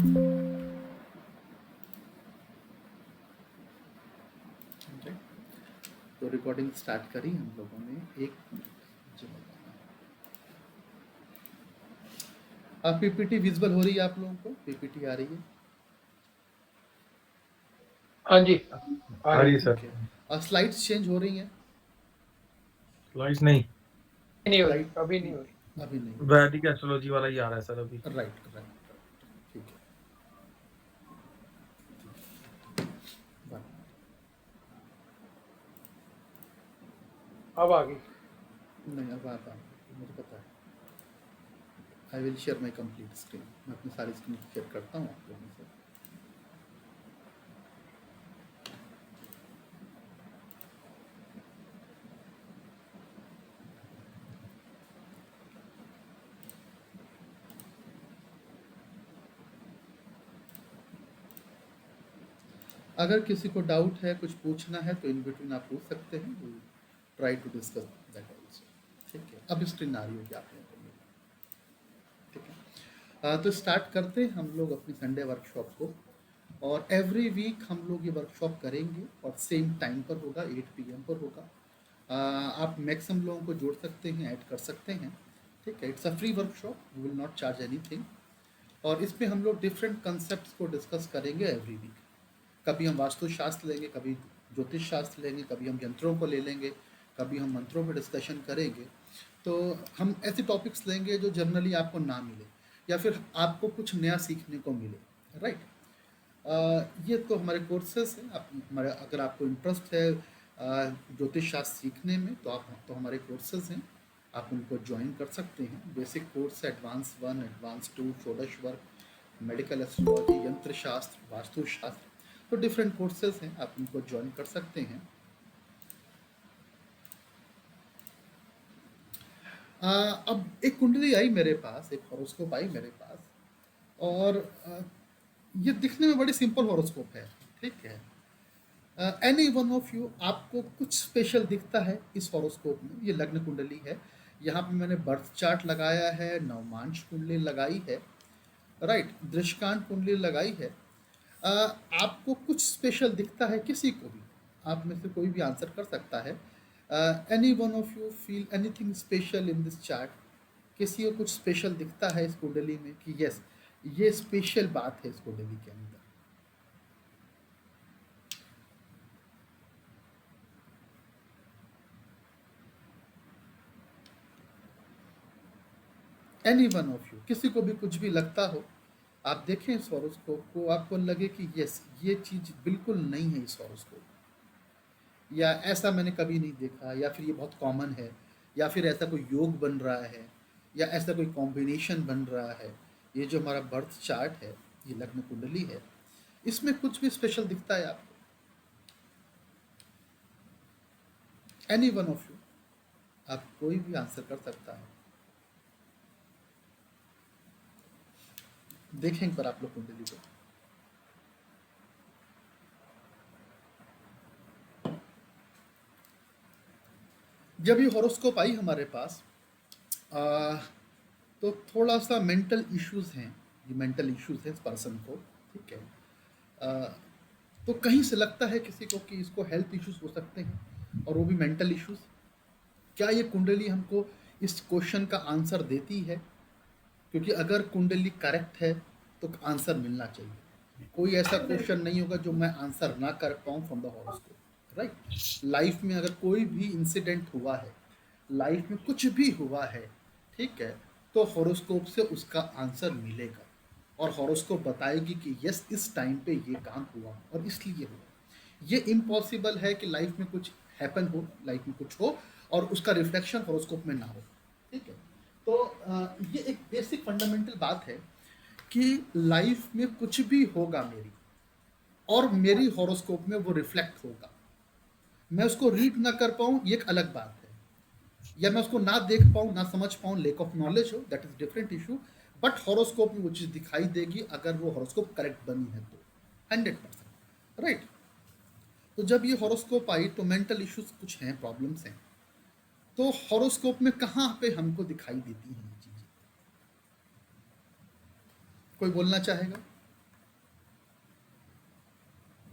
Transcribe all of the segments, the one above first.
Okay. तो recording start करी हम लोगों ने। एक मिनट जो पीपीटी विजिबल हो रही है आप लोगों को? पीपीटी आ रही है? हाँ जी, आ हाँ रही जी है। सर। ओके। स्लाइड्स चेंज हो रही हैं? स्लाइड्स नहीं, नहीं हो रही, स्लाइड अभी नहीं हो रही। अभी नहीं? वैदिक एस्ट्रोलॉजी वाला ही आ रहा है सर अभी। Right right. ठीक है। One. अब आ गई। नहीं अब आता मुझे पता है। I will share my complete screen. मैं अपनी सारी स्क्रीन शेयर करता हूँ आप लोगों से। अगर किसी को डाउट है, कुछ पूछना है तो इन बिटवीन आप पूछ सकते हैं। We try to discuss that also. ठीक है, अब स्क्रीन आ रही होगी आप लोगों को मेरी। ठीक है। तो स्टार्ट करते हैं हम लोग अपनी संडे वर्कशॉप को। और एवरी वीक हम लोग ये वर्कशॉप करेंगे और सेम टाइम पर होगा, 8 PM पर होगा। आप मैक्सिमम लोगों को जोड़ सकते हैं, ऐड कर सकते हैं। ठीक है, it's a free workshop, we will not charge anything. और इसमें हम लोग डिफरेंट कंसेप्ट्स को डिस्कस करेंगे एवरी वीक। कभी हम वास्तुशास्त्र लेंगे, कभी ज्योतिष शास्त्र लेंगे, कभी हम यंत्रों को ले लेंगे, कभी हम मंत्रों पर डिस्कशन करेंगे। तो हम ऐसे टॉपिक्स लेंगे जो जनरली आपको ना मिले या फिर आपको कुछ नया सीखने को मिले। राइट। ये तो हमारे कोर्सेज हैं। आप हमारे अगर आपको इंटरेस्ट है ज्योतिष शास्त्र सीखने में तो हमारे कोर्सेज हैं, आप उनको ज्वाइन कर सकते हैं। बेसिक कोर्स है एडवांस 1, एडवांस 2, षोडश वर्ग, मेडिकल एस्ट्रोलॉजी, यंत्र शास्त्र, वास्तुशास्त्र। तो डिफरेंट कोर्सेज हैं, आप उनको ज्वाइन कर सकते हैं। अब एक कुंडली आई मेरे पास, एक हॉरोस्कोप आई मेरे पास। और ये दिखने में बड़ी सिंपल हॉरोस्कोप है। ठीक है। एनी वन ऑफ यू, आपको कुछ स्पेशल दिखता है इस हॉरोस्कोप में? ये लग्न कुंडली है। यहाँ पे मैंने बर्थ चार्ट लगाया है, नवमांश कुंडली लगाई है, राइट, दृष्टांत कुंडली लगाई है। आपको कुछ स्पेशल दिखता है किसी को भी? आप में से कोई भी आंसर कर सकता है। Any one of you feel anything special in this chart? किसी को कुछ स्पेशल दिखता है इस कुंडली में कि यस, ये स्पेशल बात है इस कुंडली के अंदर? एनी वन ऑफ यू, किसी को भी कुछ भी लगता हो, आप देखें इस हॉरोस्कोप को, आपको लगे कि यस, ये चीज़ बिल्कुल नहीं है इस हॉरोस्कोप, या ऐसा मैंने कभी नहीं देखा, या फिर ये बहुत कॉमन है, या फिर ऐसा कोई योग बन रहा है, या ऐसा कोई कॉम्बिनेशन बन रहा है। ये जो हमारा बर्थ चार्ट है, ये लग्न कुंडली है, इसमें कुछ भी स्पेशल दिखता है आपको? एनी वन ऑफ यू, आप कोई भी आंसर कर सकता है। देखें एक बार आप लोग कुंडली को। जब ये हॉरोस्कोप आई हमारे पास, आ, तो थोड़ा सा मेंटल इश्यूज हैं, ये मेंटल इश्यूज है इस पर्सन को। ठीक है। आ, तो कहीं से लगता है किसी को कि इसको हेल्थ इश्यूज हो सकते हैं, और वो भी मेंटल इश्यूज। क्या ये कुंडली हमको इस क्वेश्चन का आंसर देती है? क्योंकि अगर कुंडली करेक्ट है तो आंसर मिलना चाहिए। कोई ऐसा क्वेश्चन नहीं होगा जो मैं आंसर ना कर पाऊँ from the horoscope. Right. Life में अगर कोई भी इंसिडेंट हुआ है, लाइफ में कुछ भी हुआ है, ठीक है, तो हॉरोस्कोप से उसका आंसर मिलेगा। और हॉरोस्कोप बताएगी कि यस, इस टाइम पे ये काम हुआ और इसलिए हुआ। ये इम्पॉसिबल है कि लाइफ में कुछ हैपन हो, लाइफ में कुछ हो और उसका रिफ्लेक्शन हॉरोस्कोप में ना हो। ठीक है। तो ये एक बेसिक फंडामेंटल बात है कि लाइफ में कुछ भी होगा मेरी, और मेरी हॉरोस्कोप में वो रिफ्लेक्ट होगा। मैं उसको रीड ना कर पाऊँ, ये एक अलग बात है, या मैं उसको ना देख पाऊँ, ना समझ पाऊँ, लैक ऑफ नॉलेज हो, that is different issue. But horoscope में वो चीज़ दिखाई देगी अगर वो हॉरोस्कोप करेक्ट बनी है तो 100%। राइट। तो जब ये हॉरोस्कोप आई तो मेंटल इश्यूज कुछ हैं, प्रॉब्लम्स हैं। तो हॉरोस्कोप में कहाँ पे हमको दिखाई देती हैं ये चीज़ें? कोई बोलना चाहेगा?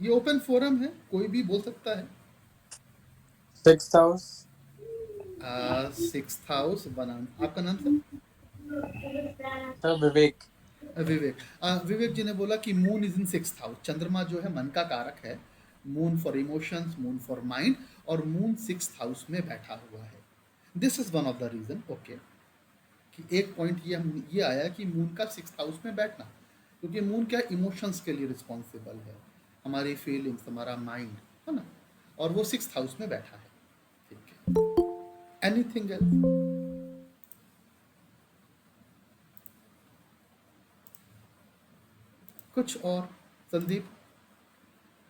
ये ओपन फोरम है, कोई भी बोल सकता है। 6th house. 6th हाउस बनाना। आपका नाम सर? Sir, Vivek. विवेक। विवेक जी ने बोला कि moon is in 6th house. चंद्रमा जो है मन का कारक है, moon for emotions, moon for mind, और मून 6th हाउस में बैठा हुआ है। This is one of the reason. Okay, कि एक पॉइंट ये आया कि मून का 6th हाउस में बैठना, क्योंकि मून क्या इमोशंस के लिए रिस्पॉन्सिबल है, हमारी फीलिंग्स, हमारा माइंड, है ना, और वो 6th हाउस में बैठा है। ठीक है, एनीथिंग एल्स? कुछ और? संदीप?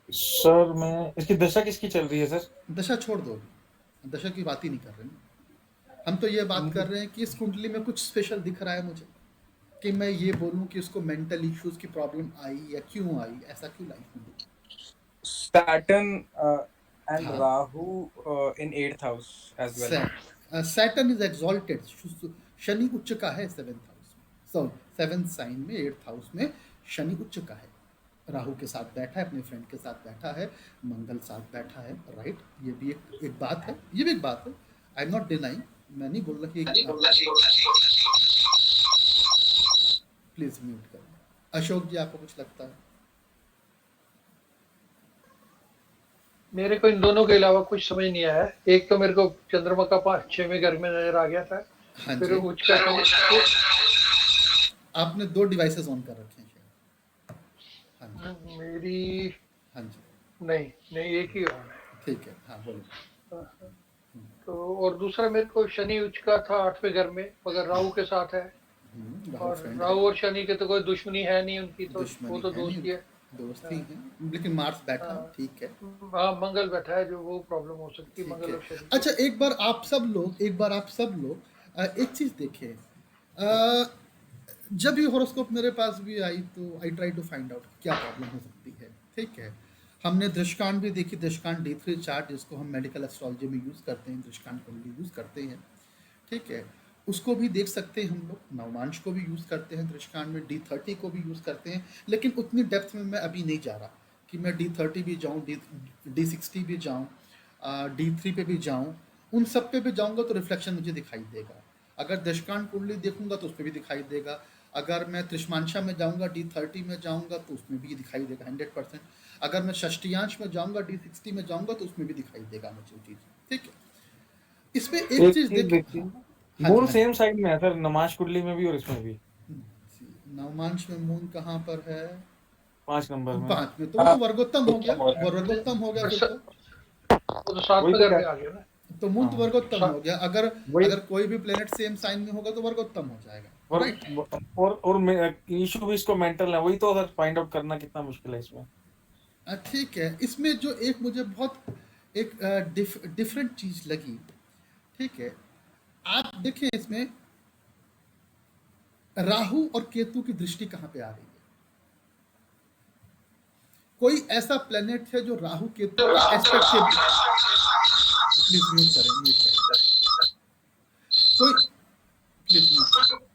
सर मैं इसकी दशा किसकी चल रही है सर? दशा छोड़ दो, दशा की बात ही नहीं कर रहे हैं हम। तो ये बात कर रहे हैं कि इस कुंडली में कुछ स्पेशल दिख रहा है मुझे, कि मैं ये बोलूं कि उसको मेंटल इश्यूज की प्रॉब्लम आई, या क्यों आई, ऐसा क्यों लाइफ में दिखा? Saturn and हाँ। Rahu in 8th house as well. Saturn is exalted. Shani उच्च का है 7th हाउस में, सॉरी 7th साइन में 8th हाउस में शनि उच्च का है। राहु के साथ बैठा है, अपने फ्रेंड के साथ बैठा है, मंगल साथ बैठा है, राइट। ये भी एक बात है, ये भी एक बात है। आई एम नॉट डिनाइंग, मैं नहीं बोल रहा कि प्लीज म्यूट करें। अशोक जी, आपको कुछ लगता है? मेरे को इन दोनों के अलावा कुछ समझ नहीं आया। एक तो मेरे को चंद्रमा का 5-6वें घर में नजर आ गया था, हाँ फिर जी, उच्च का आपने 2 डिवाइसेस ऑन कर रखे हैं शायद। हाँ जी, मेरी हाँ जी, नहीं नहीं, एक ही ऑन है। ठीक है, हाँ बोलो। तो और दूसरा मेरे को शनि उच्च का था 8वें घर में, मगर राहु के साथ है। राहु और फ्रेंड है, राहु और शनि के तो कोई दुश्मनी है नहीं उनकी, तो वो दुश्मनी तो है नहीं, दोस्त ही है। दोस्त ही है, लेकिन मार्स बैठा है, हाँ, ठीक है, हाँ, मंगल बैठा है, जो वो प्रॉब्लम हो सकती है ठीक मंगल है। और शनि की। अच्छा, एक बार आप सब लोग एक चीज देखें। अ, जब ये हॉरोस्कोप मेरे पास भी आई तो I try to find out क्या प्रॉब्लम हो सकती है। ठीक है, हमने दृष्टांत भी देखी, दृष्टांत D3 चार्ट, जिसको हम मेडिकल एस्ट्रोलॉजी में यूज़ करते हैं, दृष्टांत कुंडली यूज़ करते हैं। ठीक है, उसको भी देख सकते हैं हम लोग, नवमांश को भी यूज़ करते हैं दृष्टांत में, D30 को भी यूज़ करते हैं, लेकिन उतनी डेप्थ में मैं अभी नहीं जा रहा कि मैं D30 भी जाऊँ, D60 भी जाऊँ, D3 पे भी जाऊँ। उन सब पे भी जाऊँगा तो रिफ्लेक्शन मुझे दिखाई देगा। अगर दशकांड कुंडली देखूंगा तो उस पर भी दिखाई देगा। अगर मैं त्रिष्मांशा में जाऊंगा, D30 में जाऊंगा, तो उसमें भी दिखाई देगा 100%। अगर मैं षष्टियांश में जाऊंगा, D60 में जाऊंगा, तो उसमें भी दिखाई देगा मुझे चीज़। ठीक है, इसमें एक एक चीज़ चीज देखिए। देखिए, हाँ जी, मून हाँ जी। सेम साइड में है सर, नमाज कुंडली में भी और इसमें भी नवमांश में मून कहाँ पर है? 5 नंबर में। 5 में, तो वो तो वर्गोत्तम हो गया, वर्गोत्तम हो गया और फिर तो। वो तो वही 7वें तो घर कह, में आ गया ना। तो मून तो हाँ वर्गोत्तम हो गया। अगर वही। अगर कोई भी प्लेनेट सेम साइन में होगा तो वर्गोत्तम हो जाएगा, और राइट। इशू भी इसको मेंटल है, वही तो सर फाइंड आउट करना कितना मुश्किल है इसमें। ठीक है, इसमें जो एक मुझे बहुत एक डिफरेंट चीज़ लगी। ठीक है, आप देखें इसमें राहु और केतु की दृष्टि कहाँ पे आ रही है? कोई ऐसा प्लेनेट है जो राहु केतु का एस्पेक्ट के, प्लीज म्यूट करें, म्यूट करें, कोई प्लीज म्यूट करें।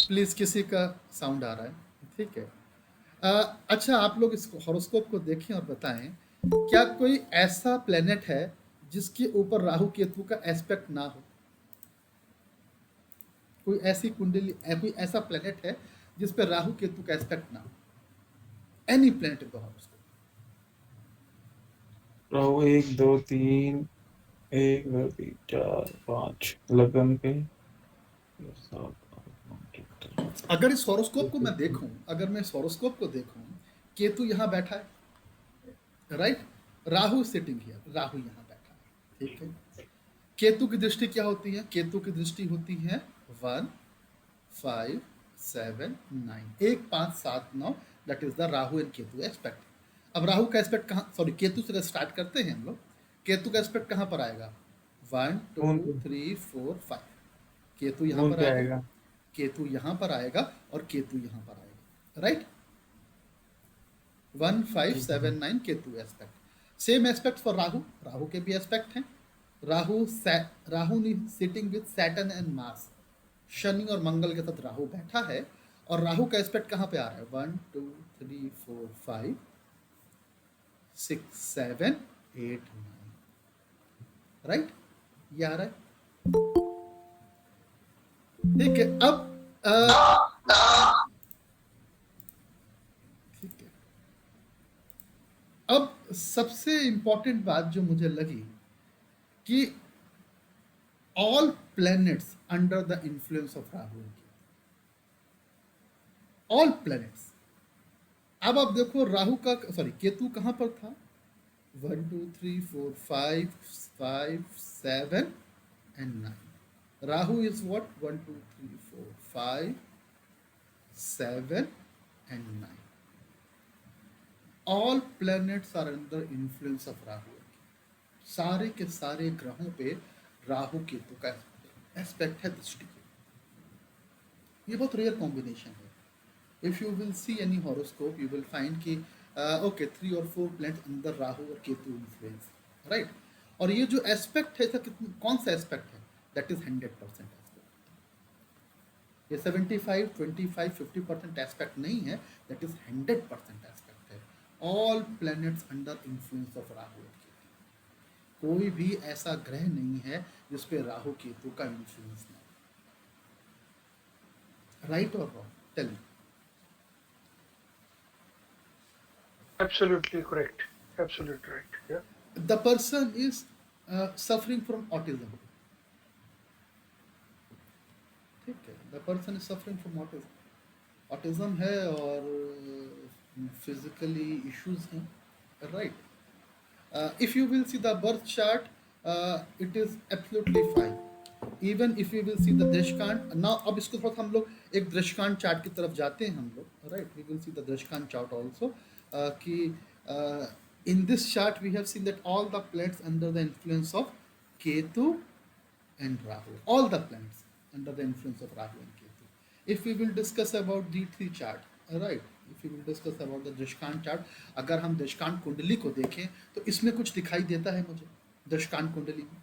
प्लीज किसी का साउंड आ रहा है, ठीक है। अच्छा, आप लोग इस हॉरोस्कोप को देखें और बताएं, क्या कोई ऐसा प्लेनेट है जिसके ऊपर राहु केतु का एस्पेक्ट ना हो? कोई ऐसी कुंडली, कोई ऐसा प्लेनेट है जिस पर राहु केतु का एस्पेक्ट ना हो? Any planet in the horoscope. तो 1 2 3, 1 2 3 4 5 लगन पे 7 अगर इस हॉरोस्कोप को मैं देखूं, अगर मैं इस हॉरोस्कोप को देखूं, केतु यहाँ बैठा है, right, Rahu sitting here, Rahu यहाँ बैठा है, ठीक है। केतु की दृष्टि क्या होती है? केतु की दृष्टि होती है 1 5 7 9, 1 5 7 9, that is the Rahu and Ketu aspect. अब राहु का एस्पेक्ट कहाँ, सॉरी केतु से स्टार्ट करते हैं हम लोग। केतु का एस्पेक्ट कहाँ पर आएगा? 1 2 3 4 5, केतु यहाँ मून पर पे आएगा, आएगा। केतु यहाँ पर आएगा, और केतु यहाँ पर आएगा, right. 1 5 7 9 Ketu aspect. Same aspect for Rahu, Rahu के भी एस्पेक्ट हैं। Rahu sitting with Saturn and Mars, Shani और मंगल के साथ राहु बैठा है, और राहु का एस्पेक्ट कहाँ पे आ रहा है? 1 2 3 4 5 6 7 8 9, राइट, ये आ रहा है। ठीक है, अब ठीक है, अब सबसे इंपॉर्टेंट बात जो मुझे लगी कि all planets under the influence of Rahu, all planets. अब आप देखो राहु का, सॉरी, केतु कहां पर था? 1 2 3 4 5 5 7 and 9. Rahu is what? 1 2 3 4 5 7 and 9. All planets are under influence of Rahu. सारे के सारे ग्रहों पे राहु केतु का एस्पेक्ट है, दृष्टि। ये बहुत रेयर कॉम्बिनेशन है। If you will see any horoscope you will find कि ओके 3 और 4 प्लैनेट अंदर राहु और केतु इन्फ्लुएंस, राइट। और ये जो एस्पेक्ट है, कौन सा एस्पेक्ट है? That is 100% aspect. ये 75 25 50% एस्पेक्ट नहीं है, दैट इज 100% एस्पेक्ट है। All planets under influence of Rahu और केतु। कोई भी ऐसा ग्रह नहीं है जिस पे राहु केतु का इन्फ्लुएंस नहीं। राइट और wrong? Tell me. Absolutely correct. Absolutely right. Yeah. The person is suffering from autism. ठीक है, the person is suffering from autism. Autism है और physically issues हैं, right? If you will see the birth chart, it is absolutely fine. Even if you will see the Drishkant, now अब इसको थोड़ा हम लोग एक दृष्टांत चार्ट की तरफ जाते हैं हम लोग, right? We will see the दृष्टांत चार्ट also. कि in this chart we have seen that all the planets under the influence of Ketu and Rahu, all the planets under the influence of Rahu and Ketu. If we will discuss about D3 chart, right, if we will discuss about the दृष्टांत chart, अगर हम दृष्टांत कुंडली को देखें तो इसमें कुछ दिखाई देता है मुझे दृष्टांत कुंडली में,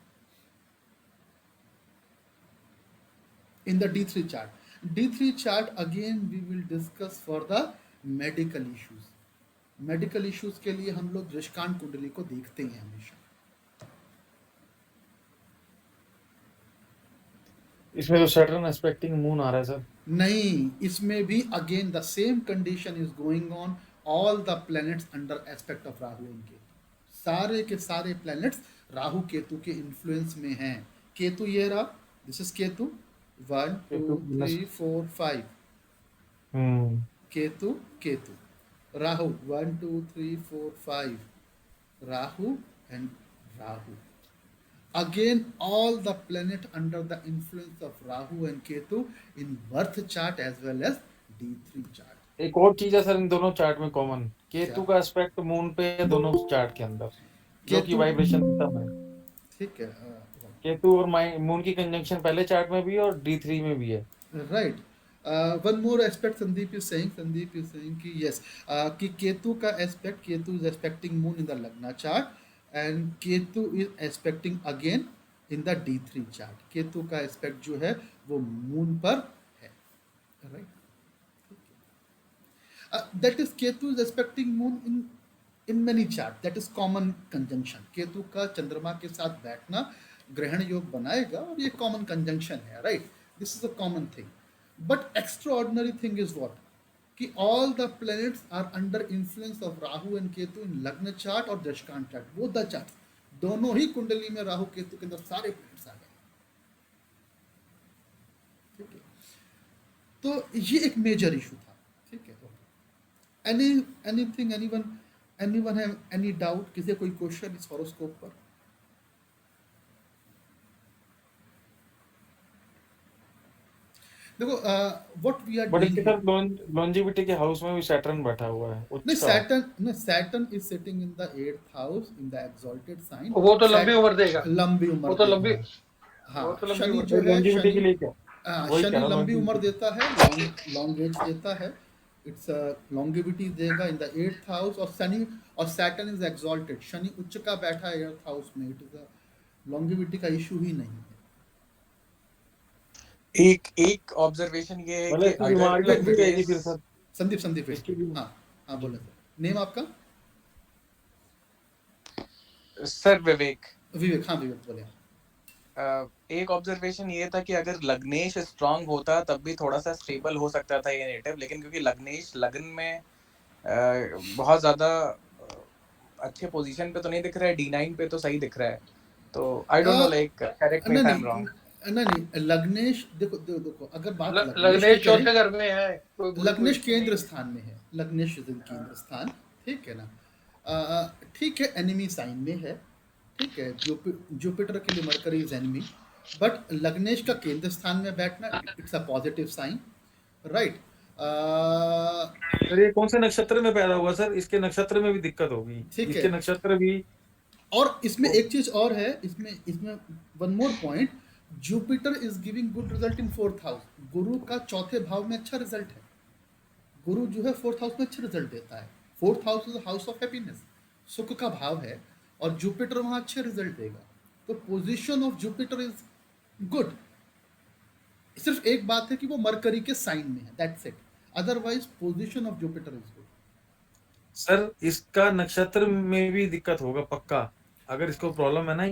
in the D3 chart. D3 chart again we will discuss for the medical issues. Medical issues के लिए हम लोग दृष्टांत कुंडली को देखते हैं हमेशा। इसमें तो सैटर्न एस्पेक्टिंग मून आ रहा है सर। नहीं, इसमें भी again the same condition is going on, all the planets under aspect of Rahu and Ketu. सारे के सारे प्लैनेट्स राहु केतु के इन्फ्लुएंस में हैं। केतु ये रहा, this is Ketu 1 2 3 4 5, Ketu Ketu, Rahu 1 2 3 4 5, Rahu and Rahu. Again, all the planet under the influence of Rahu and Ketu in birth chart as well as D3 chart. एक और चीज है सर इन दोनों चार्ट में कॉमन, केतु क्या? का एस्पेक्ट मून पे है दोनों चार्ट के अंदर, जो कि केतु, वाइब्रेशन देता है। ठीक है, केतु और मून की कंजंक्शन पहले चार्ट में भी है और D3 में भी है। Right. One more aspect Sandeep is saying कि यस, कि केतु का aspect, Ketu is aspecting moon in the lagna chart and Ketu is aspecting again in the D3 chart. Ketu का एस्पेक्ट जो है वो मून पर है, right. That is Ketu is expecting moon in many chart. That is common conjunction. Ketu का चंद्रमा के साथ बैठना ग्रहण योग बनाएगा और ये common conjunction है, right? This is a common thing. But extraordinary thing is what? कि all the planets are under influence of Rahu and Ketu in लग्न chart और दशकांत chart. Both the charts. दोनों ही कुंडली में राहु केतु के अंदर सारे planets आ गए। ठीक है, तो ये एक मेजर इशू था। ठीक है, anything, anyone have any doubt? किसी कोई क्वेश्चन इस हॉरोस्कोप पर? देखो what we are but doing, इसके साथ लॉन्जिविटी के हाउस में भी सैटर्न बैठा हुआ है। नहीं Saturn is sitting in the 8th house in the exalted sign. वो तो लंबी उम्र देगा, लंबी उम्र, वो तो लंबी, हाँ, वो तो लंबी शनि उम्र जो है, लॉन्जिविटी के लिए क्या वही शनि कह रहा लंबी हूँ उम्र देता है, लॉन्ग एज देता है, इट्स लॉन्गिविटी देगा इन द 8th हाउस। और शनि और सैटर्न इज एक्सॉल्टेड, शनि उच्च का बैठा है 8th हाउस में, इट इज लॉन्गिविटी का इशू ही नहीं है। एक एक ऑब्जर्वेशन ये है मतलब कि इसकी अगर बीमारी वेट लगती वेट रहेगी केस फिर सर, संदीप वेट इसकी भी। हाँ हाँ जी। बोले सर, नेम आपका? सर विवेक, विवेक, हाँ विवेक बोले। एक ऑब्जर्वेशन ये था कि अगर लग्नेश स्ट्रांग होता तब भी थोड़ा सा स्टेबल हो सकता था ये नेटिव, लेकिन क्योंकि लग्नेश लगन में बहुत ज्यादा अच्छे पोजीशन पे तो नहीं दिख रहा है, D9 पे तो सही दिख रहा है, तो I don't know, like correct मी नहीं इफ आई एम नहीं रॉन्ग। नहीं, लग्नेश देखो देखो देखो, अगर बात लग्नेश की लग्नेश करें, चौथे घर में है, कोई बुरी लग्नेश पोजीशन नहीं केंद्र है। स्थान में है, लग्नेश केंद्र स्थान, ठीक है ना? ठीक है, एनिमी साइन में है, ठीक है, जुपिटर के लिए मरकरी इज एनिमी, बट लग्नेश का केंद्र स्थान में बैठना it's a positive sign, right? Sir ये कौन से नक्षत्र में पैदा हुआ सर? इसके नक्षत्र में भी दिक्कत होगी, ठीक है, इसके नक्षत्र भी। और इसमें एक चीज और है, इसमें इसमें one more point, Jupiter is giving good result in fourth house, गुरु का चौथे भाव में अच्छा रिजल्ट है, गुरु जो है फोर्थ हाउस में अच्छा रिजल्ट देता है, fourth house is house of happiness, सुख का भाव है, और जुपिटर वहां अच्छे रिजल्ट देगा, तो position of Jupiter is good. सिर्फ एक बात है कि वो मरकरी के साइन में है, that's it, otherwise position of Jupiter is good. Sir इसका नक्षत्र में भी दिक्कत होगा पक्का, अगर इसको प्रॉब्लम है ना,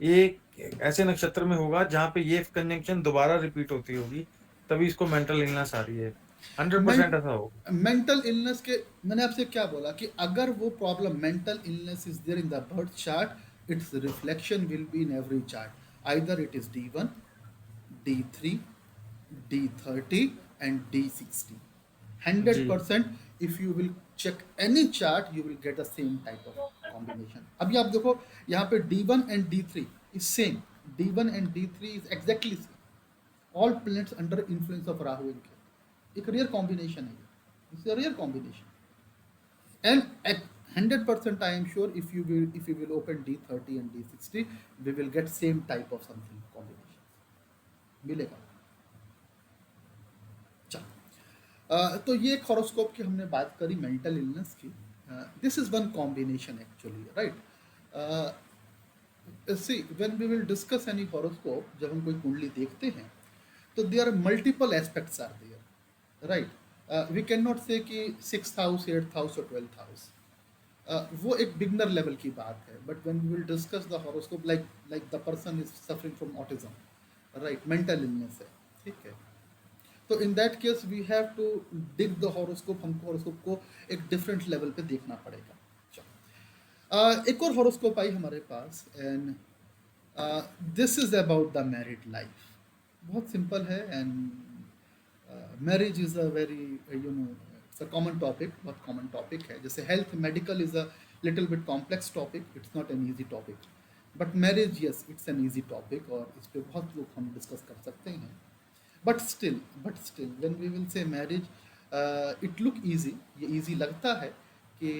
ये ऐसे नक्षत्र में होगा जहाँ पे ये कंजंक्शन दोबारा रिपीट होती होगी, तभी इसको मेंटल इलनेस आ रही है, 100% ऐसा होगा। मेंटल इलनेस के, मैंने आपसे क्या बोला कि अगर वो problem mental illness is there in the birth chart, it's reflection will be in every chart, either it is D1, D3, D30 and D60, जी 100%, if you will check any chart you will get the same type of combination। अभी आप देखो यहाँ पे D1 and D3 is same, D1 and D3 is exactly same, all planets under influence of Rahu and Ketu, एक rare combination है, it's a rare combination, and 100% I am sure if you will open D30 and D60 we will get same type of something combination मिलेगा। चलो, तो ये एक horoscope की हमने बात करी, मेंटल इलनेस की, this is one combination actually, right? See when we will discuss any horoscope, जब हम कोई कुंडली देखते हैं तो there are multiple aspects are there, right? We can not say कि 6th हाउस, 8th हाउस और 12th हाउस, वो एक बिगनर लेवल की बात है, but when we will discuss the horoscope, like the person is suffering from autism, right, mental illness है, ठीक है, तो in that case we have to dig the horoscope, हमको हॉरोस्कोप को एक डिफरेंट लेवल पे देखना पड़ेगा। चलो, एक और हॉरोस्कोप आई हमारे पास, and this is about the married life, बहुत सिंपल है, and marriage is a very it's a common topic, बहुत कॉमन टॉपिक है, जैसे health medical is a little bit complex topic, it's not an easy topic, but marriage yes it's an easy topic, और इस पर बहुत लोग हम discuss कर सकते हैं, but still when we will say marriage, it look easy, ये easy लगता है कि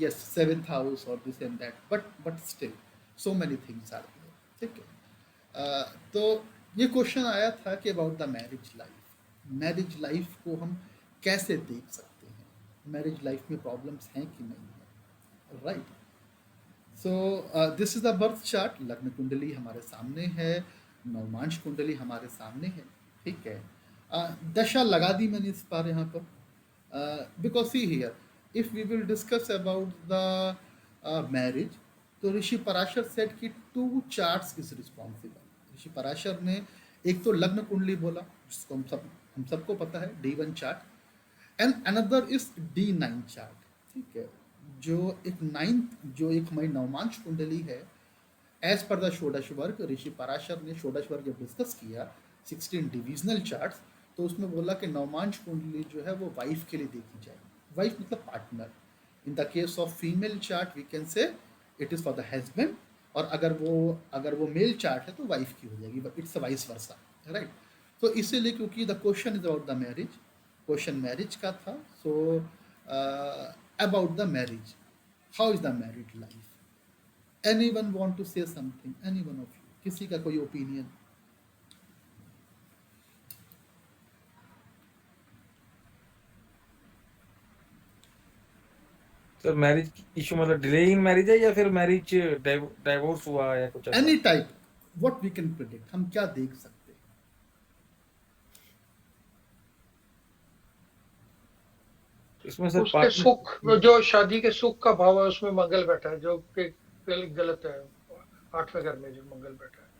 yes 7th house और this and that, but still so many things are there, ठीक है? तो ये क्वेश्चन आया था कि अबाउट द मैरिज लाइफ को हम कैसे देख सकते हैं, मैरिज लाइफ में प्रॉब्लम्स हैं कि नहीं है, right? So this is the birth chart, लग्न कुंडली हमारे सामने है, नवमांश कुंडली हमारे सामने है, ठीक है? दशा लगा दी मैंने इस बार यहाँ पर, because see here if we will discuss about the marriage, तो ऋषि पराशर सेट की 2 charts is responsible. Rishi Parashar ने एक तो लग्न कुंडली बोला, जिसको हम सबको पता है, D1 chart, and another is D9 chart, ठीक है, जो एक हमारी नवमांश कुंडली है, एज पर द षोडश वर्ग, ऋषि पराशर ने षोडश वर्ग जब डिस्कस किया 16 डिविजनल चार्ट्स, तो उसमें बोला कि नवमांश कुंडली जो है वो वाइफ के लिए देखी जाएगी, वाइफ मतलब partner, in the case of female chart we can say it is for the husband, और अगर वो मेल चार्ट है तो वाइफ की हो जाएगी, but it's vice versa, right? तो इसीलिए क्योंकि the question is about the marriage, question marriage का था, so about the marriage, how is the married life? Anyone want to say something? Anyone of you? किसी का कोई ओपिनियन? सर मैरिज इशू मतलब delay in marriage है, या फिर marriage divorce हुआ या कुछ ऐसा? Any type, what we can predict, हम क्या देख सकते हैं? इसमें सर उसके पार्टनर सुख, जो शादी के सुख का भाव है उसमें मंगल बैठा है, जो कि गलत है। 8वें घर में जो मंगल बैठा है,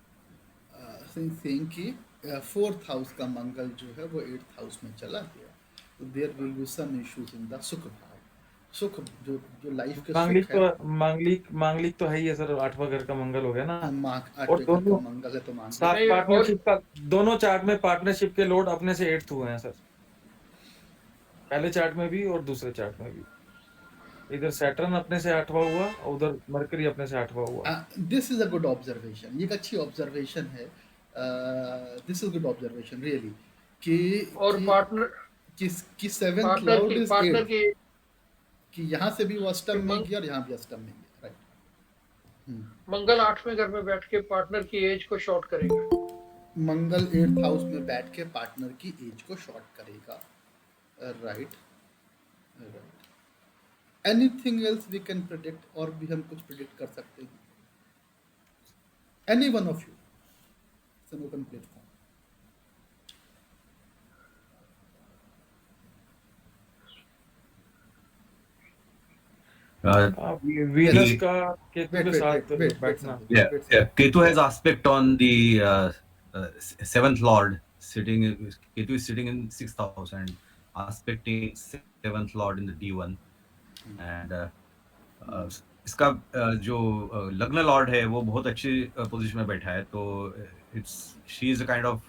सेइंग कि फोर्थ हाउस का मंगल जो है वो 8th हाउस में चला गया, तो there will be some issues in the सुख भाव। सुख जो जो लाइफ के मांगलिक सुख है, तो मांगलिक तो है ही है सर, 8वां घर का मंगल हो गया ना। माँ और 8वें घर का दोनों मंगल है तो मांगलिक। साथ नहीं, और पार्टनरशिप का, दोनों चार्ट में पार्टनरशिप के लोड अपने से 8th हुए हैं सर, पहले चार्ट में भी और दूसरे चार्ट में भी। इधर सैटर्न अपने से 8वां हुआ और उधर मरकरी अपने से 8वां हुआ। This is a good observation, ये एक अच्छी ऑब्जर्वेशन है। This is good observation really कि और पार्टनर कि seventh Lord is partner 8th, की कि यहाँ से भी वो अष्टम में मंग- गया और यहाँ भी अष्टम में गया, राइट। मंगल 8वें घर में बैठ के पार्टनर की एज को शॉर्ट करेगा। मंगल 8th हाउस में बैठ के पार्टनर की एज को शॉर्ट करेगा, right right. Anything else we can predict, और भी हम कुछ प्रिडिक्ट कर सकते हैं? Any one of you, it's an open platform. Venus he- का केतु के साथ बैठना। Ketu has aspect on the 7th Lord sitting. Ketu is sitting in 6th house and aspecting 7th Lord in the D1, and इसका जो लग्न Lord है वो बहुत अच्छी पोजीशन में बैठा है, तो she is a kind of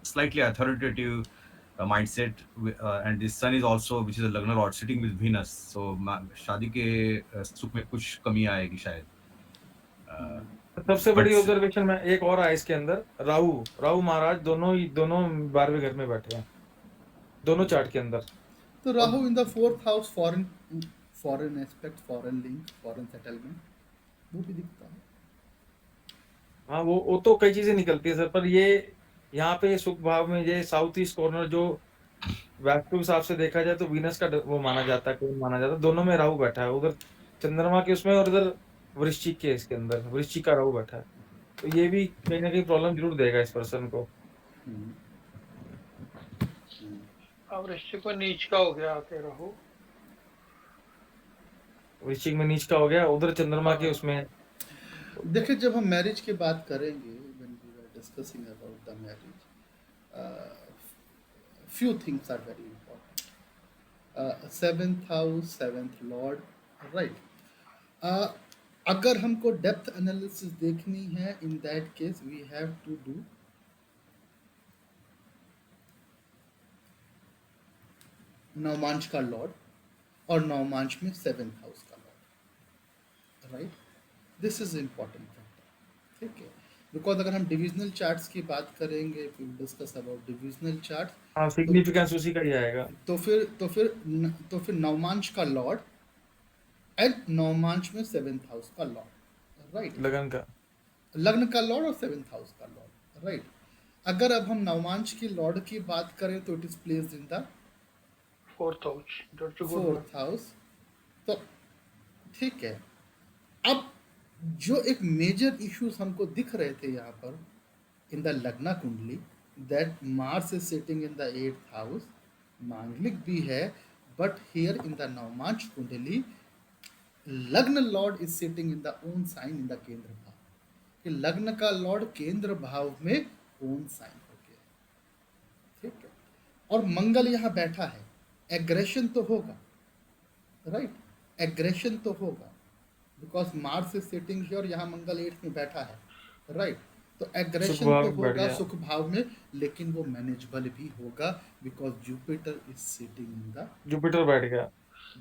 slightly authoritative mindset, and the sun is also, which is a lagna lord, sitting with Venus, so शादी के सुख में कुछ कमी आएगी शायद। सबसे बड़ी but- ऑब्जर्वेशन में एक और है इसके अंदर, राहु महाराज दोनों 12वें घर में बैठे हैं, दोनों चार्ट के अंदर। तो Rahu in the 4th house, foreign aspect, foreign link, foreign settlement, वो भी दिखता है। हाँ, वो तो कई चीजें निकलती है सर, पर ये यहाँ पे सुख भाव में ये साउथ ईस्ट कॉर्नर जो वास्तु हिसाब से देखा जाए तो वीनस का वो माना जाता है, कौन माना जाता है, दोनों में राहु बैठा है, उधर चंद्रमा के उसमें और इधर वृश्चिक के, इसके अंदर वृश्चिक का राहु बैठा है, तो ये भी कहीं ना कहीं प्रॉब्लम जरूर देगा इस पर्सन को। अब वृश्चिक में नीच का हो गया आके राहु। वृश्चिक में नीच का हो गया, उधर चंद्रमा के उसमें। देखिए, जब हम मैरिज की बात करेंगे, when we were discussing about the marriage, few things are very important. 7th house, 7th lord, right. अगर हमको डेप्थ एनालिसिस देखनी है, in that case we have to do नवमांश का लॉर्ड और नवमांश में 7th हाउस का Lord, right. This is important factor, ठीक है, बिकॉज अगर हम डिविजनल चार्ट्स की बात करेंगे, will discuss about divisional chart, हाँ, सिग्निफिकेंस उसी का ही आएगा। तो फिर नवमांश का लॉर्ड एंड नवमांश में 7th हाउस का लॉर्ड, राइट। लग्न का लॉर्ड और 7th हाउस का लॉर्ड, राइट। अगर अब हम नवमांश की लॉर्ड की बात करें तो it is placed in the 4th house, तो ठीक है। अब जो एक मेजर इश्यूज हमको दिख रहे थे यहाँ पर इन द लग्ना कुंडली, that Mars is sitting in the 8th house, मांगलिक भी है, बट हियर इन द नवमांश कुंडली लग्न lord is sitting in the own sign in the केंद्र भाव, कि लग्न का लॉर्ड केंद्र भाव में ओन साइन हो गया, ठीक है। और मंगल यहाँ बैठा है, एग्रेशन तो होगा, राइट, एग्रेशन तो होगा, because Mars is sitting here, यहाँ मंगल 8th में बैठा है, राइट। तो एग्रेशन तो होगा सुख भाव में, लेकिन वो मैनेजेबल भी होगा because Jupiter is sitting in the, Jupiter बैठ गया,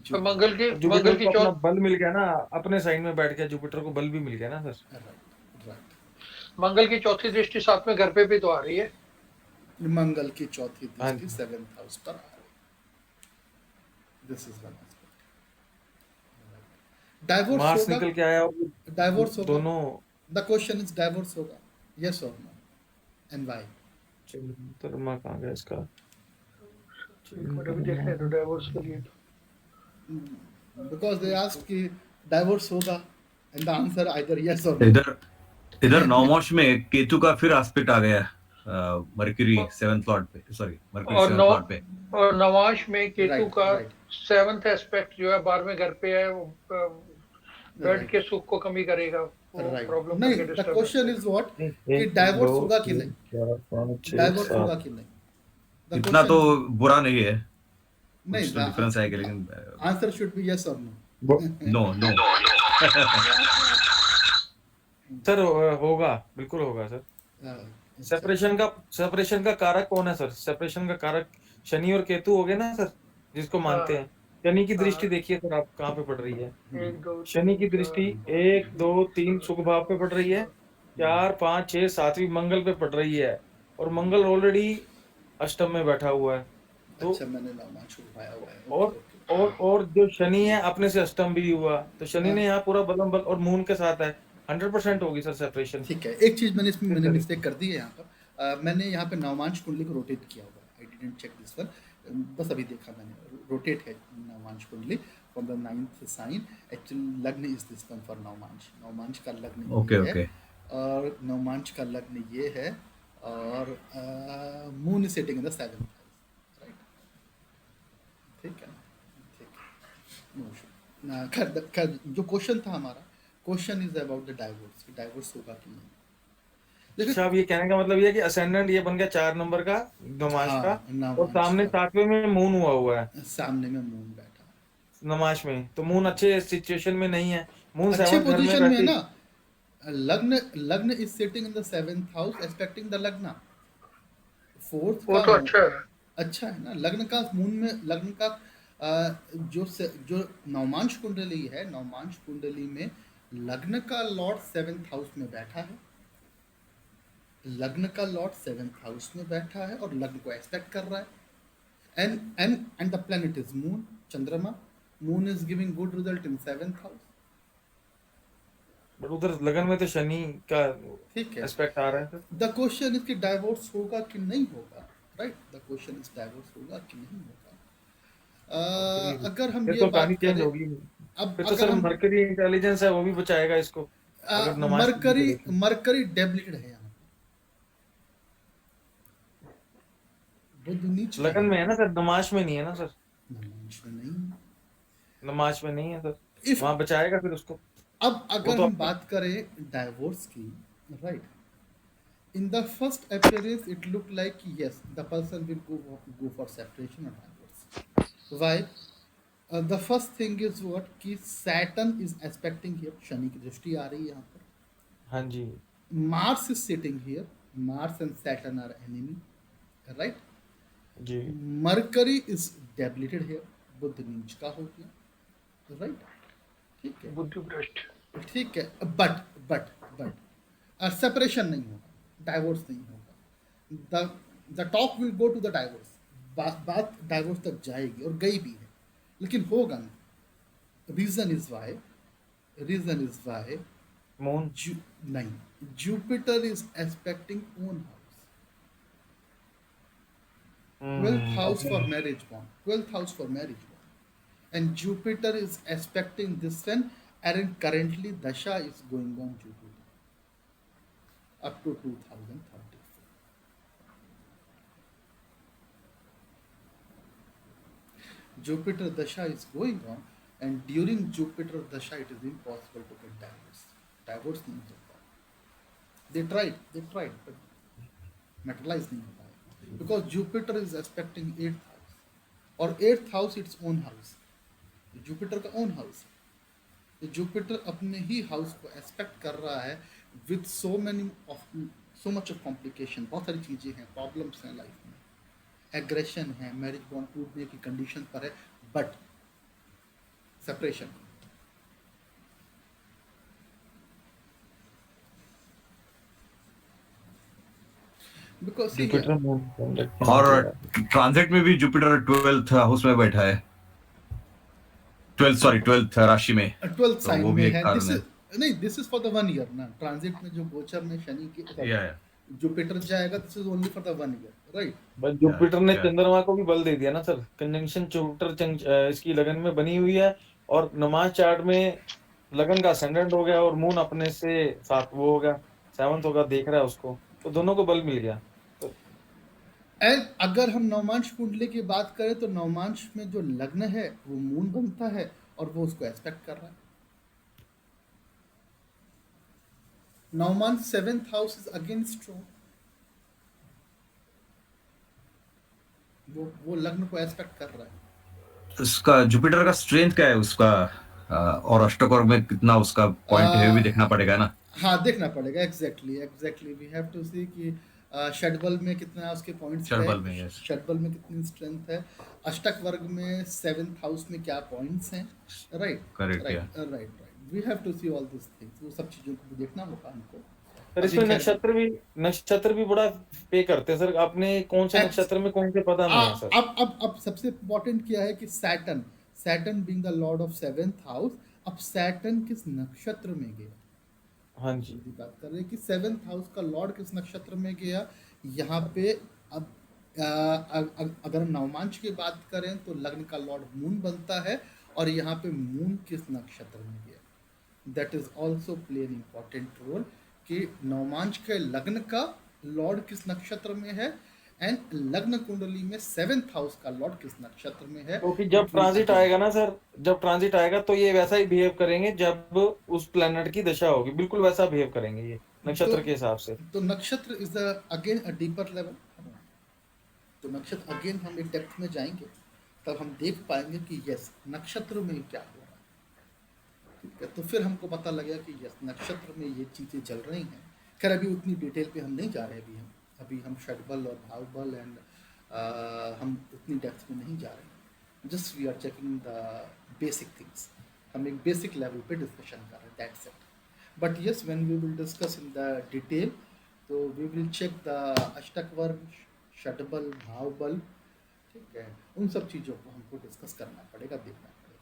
तो मंगल की अपना बल मिल गया ना, अपने साइन में बैठ गया, जुपिटर को बल भी मिल गया ना सर। राइट। मंगल की चौथी दृष्टि 7वें घर पे भी तो आ रही है। मंगल की चौथी दृष्टि 7th हाउस पर आ रही है। This is one aspect. Divorce Mars होगा, निकल के आया और डाइवोर्स होगा, दोनों। द क्वेश्चन इज डाइवोर्स होगा, यस और नो, एंड व्हाई? चंद्रमा कहाँ गया इसका? देखने दो डाइवोर्स के लिए, बिकॉज दे आस्क्ड कि डाइवोर्स होगा, and the answer either yes और नो। इधर नवमांश में केतु का फिर एस्पेक्ट आ गया है। मर्क्यूरी 7th लॉर्ड पे, सॉरी मर्क्यूरी और 7th लॉर्ड पे। और नवांश में केतु राइट का राइट 7th एस्पेक्ट जो है 12वें घर पे है, वो बेड राइट के सुख को कमी करेगा, वो राइट प्रॉब्लम नहीं, करके the disturb question is what कि एक डाइवोर्स दो होगा कि तीन नहीं, चार पाँच छः डाइवोर्स सात। होगा कि नहीं, द इतना तो क्वेश्चन बुरा नहीं है, नहीं, कुछ तो डिफरेंस आएगा, लेकिन आंसर शुड बी यस और नो। वो- नो नो। सर होगा, बिल्कुल होगा सर। सेपरेशन का कारक कौन है सर? सेपरेशन का कारक शनि और केतु हो गए ना सर, जिसको मानते हैं। शनि की दृष्टि देखिए सर, आप कहाँ पे पड़ रही है? 1 2 शनि की 3 दृष्टि 4 1 2 3 सुख भाव पे पड़ रही है, 4 5 6 7वीं मंगल पे पड़ रही है, और मंगल ऑलरेडी अष्टम में बैठा हुआ है। तो अच्छा, मैंने नामांश उठाया हुआ है, और ओके ओके। और जो शनि है अपने से अष्टम भी हुआ, तो शनि हाँ ने यहाँ पूरा बलम बल और मून के साथ है, 100% होगी सर सेपरेशन। ठीक है, एक चीज मैंने इसमें मैंने मिस्टेक कर दी है यहाँ पर। मैंने यहाँ पे नवमांश कुंडली को रोटेट किया हुआ है, I didn't check this one, बस अभी देखा मैंने, रोटेट है नवमांश कुंडली from the 9th sign. Actually लग्न इज दिस वन फॉर नवमांश, नवमांश का लग्न ओके ये ओके। है, और नवमांश का लग्न ये है, और moon is setting in the 7th house, right? ठीक है, ठीक है, नो इशू। जो क्वेश्चन था हमारा, question is about the divorce, divorce होगा कि नहीं। अच्छा, अब ये कहने का मतलब ये है कि असेंडेंट ये बन गया 4 नंबर का नमाज का, हाँ, और नवमांश सामने का 7वें में मून हुआ है सामने में मून बैठा है, नमाज में, तो मून अच्छे सिचुएशन में नहीं है। मून अच्छे 7th घर में पोजीशन में है बैठी, ना। लग्न लग्न is sitting in the 7th house expecting the लग्न, फोर्थ वो का तो अच्छा है। अच्छा है ना। लग्न का मून में, लग्न का जो नवमांश कुंडली है, नवमांश कुंडली में लग्न का लॉर्ड 7th हाउस में बैठा है, लग्न का लॉर्ड 7th हाउस में बैठा है और लग्न को एक्सपेक्ट कर रहा है। And the planet is moon, चंद्रमा। Moon is giving good result in 7th house, but उधर लगन में तो शनि का ठीक है। एस्पेक्ट आ रहा है सर। द क्वेश्चन इज कि डाइवोर्स होगा कि नहीं होगा, right? The question is divorce होगा कि नहीं होगा। अगर हम फिर ये तो बात कहानी चेंज करें, होगी। अब फिर तो अगर सर हम मरकरी इंटेलिजेंस है, वो भी बचाएगा इसको, अगर नमाज की मरकरी जरूरत है। मरकरी डेबिलिटेड है यहाँ पे, बुध नीच का लगन में है ना सर, नमाज में नहीं है ना सर, नमाज में नहीं। नमाज में नहीं है सर, इफ वहां बचाएगा फिर उसको। अब वो अगर तो हम बात करें डाइवोर्स की, right, in the first appearance it looked like yes, the person will go for separation or divorce. Why? The first thing is what कि Saturn is aspecting here, Shani की दृष्टि आ रही है यहाँ पर, हाँ जी Mars is sitting here, Mars and Saturn are enemy, right? Ji. Mercury is debilitated here, बुध नीच का हो गया, right? ठीक है, बुद्धि भ्रष्ट। ठीक है। बट सेपरेशन नहीं होगा, डाइवोर्स नहीं होगा। The talk will go to the divorce, बात डाइवोर्स तक जाएगी और गई भी है, लेकिन होगा नहीं। रीजन इज वाई मून नहीं, Jupiter is aspecting own house, 12th house for marriage bond, 12th house for marriage bond, and Jupiter is aspecting this one, and currently Dasha is going on Jupiter up to 2034. Jupiter Dasha is going on, and during Jupiter Dasha it is impossible to get divorce. Divorce नहीं होता. They tried, but materialize नहीं हो पाया, because Jupiter is aspecting 8th house, और 8th house its own house. Jupiter का own house है, तो Jupiter अपने ही हाउस को एस्पेक्ट कर रहा है with so much of complication. बहुत सारी चीज़ें हैं, प्रॉब्लम्स हैं लाइफ में, एग्रेशन है, मैरिज बॉन्ड टूटने की कंडीशन पर है, बट सेपरेशन। बिकॉज और ट्रांजिट में भी जुपिटर 12th हाउस में बैठा है, 12th राशि में, 12th तो साइन वो भी में एक है। कारण है। नहीं, this is for the 1 year ना, ट्रांजिट में जो गोचर में शनि की या जुपिटर जाएगा, this is only for the 1 year, right? बस जुपिटर ने yeah. चंद्रमा को भी बल दे दिया ना सर, कंजंक्शन जुपिटर इसकी लगन में बनी हुई है, और नमाज चार्ट में लगन का असेंडेंट हो गया और मून अपने से साथ वो हो गया, 7th होगा, देख रहा है उसको, तो दोनों को बल मिल गया। एंड अगर हम नवमांश कुंडली की बात करें तो नवमांश में जो लग्न है वो मून बनता है और वो उसको एस्पेक्ट कर रहा है। नवमांश 7th house is again strong, वो लग्न को एस्पेक्ट कर रहा है। उसका जुपिटर का स्ट्रेंथ क्या है उसका, और अष्टकोण में कितना उसका पॉइंट है, वो भी देखना पड़ेगा ना। हाँ देखना पड़ेगा, एग्जैक्टली वी हैव टू सी कि षडबल में कितना उसके पॉइंट्स है, षडबल में, yes. षडबल में कितनी स्ट्रेंथ है, अष्टक वर्ग में 7th हाउस में क्या पॉइंट्स हैं, right Correct, right we have to see all this things, वो सब चीजों को भी देखना होगा हमको। सर इसमें नक्षत्र भी बड़ा पे करते हैं सर, आपने कौन से नक्षत्र में कौन से पता नहीं है सर। अब सबसे इम्पोर्टेंट क्या है कि Saturn being the Lord of 7th house, अब सैटर्न किस नक्षत्र में गया, हाँ जी, बात कर रहे हैं कि 7th हाउस का लॉर्ड किस नक्षत्र में गया। यहाँ पे अब अगर हम नवमांश की बात करें तो लग्न का लॉर्ड मून बनता है और यहाँ पे मून किस नक्षत्र में गया, that is also play an important role कि नवमांश के लग्न का लॉर्ड किस नक्षत्र में है एंड लग्न कुंडली में 7th हाउस का लॉर्ड किस नक्षत्र में है। क्योंकि जब ट्रांजिट आएगा ना सर, जब ट्रांजिट आएगा तो ये वैसा ही बिहेव करेंगे जब उस प्लेनेट की दशा होगी, बिल्कुल वैसा बिहेव करेंगे ये नक्षत्र के हिसाब से। तो नक्षत्र is again a deeper level, तो नक्षत्र अगेन हम एक डेप्थ में जाएंगे तब हम देख पाएंगे कि यस नक्षत्र में क्या हो रहा है, ठीक है। तो फिर हमको पता लगेगा कि यस नक्षत्र में ये चीज़ें चल रही हैं। खैर अभी उतनी डिटेल पे हम नहीं जा रहे, अभी हम षडबल और भावबल एंड हम उतनी डेप्थ में नहीं जा रहे, just we are checking the basic things, हम एक बेसिक लेवल पे डिस्कशन कर रहे हैं, that's it. But yes when we will discuss in the detail तो वी विल चेक द अष्टक वर्ग, षडबल, भावबल, ठीक है, उन सब चीज़ों को हमको डिस्कस करना पड़ेगा, देखना पड़ेगा।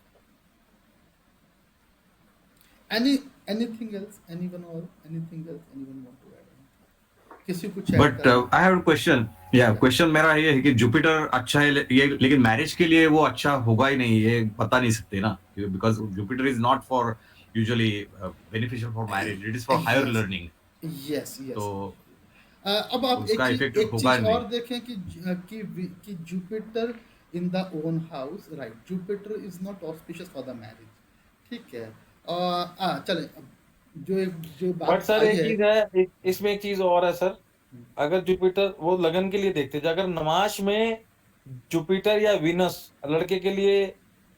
Anything else, anyone want to add? किसी कुछ but I have question, question मेरा ये है कि जुपिटर अच्छा है ये, लेकिन मैरिज के लिए वो अच्छा होगा ही नहीं, ये बता नहीं सकते ना, because Jupiter is not for usually beneficial for marriage, it is for higher learning. Yes तो अब आप उसका एक इफेक्ट चीज होगा नहीं। और देखें कि Jupiter in the own house, right, Jupiter is not auspicious for the marriage, ठीक है। चले जो बट बात सर आई एक चीज है, इसमें एक चीज और है सर, अगर जुपिटर वो लगन के लिए देखते थे, अगर नमाश में जुपिटर या विनस, लड़के के लिए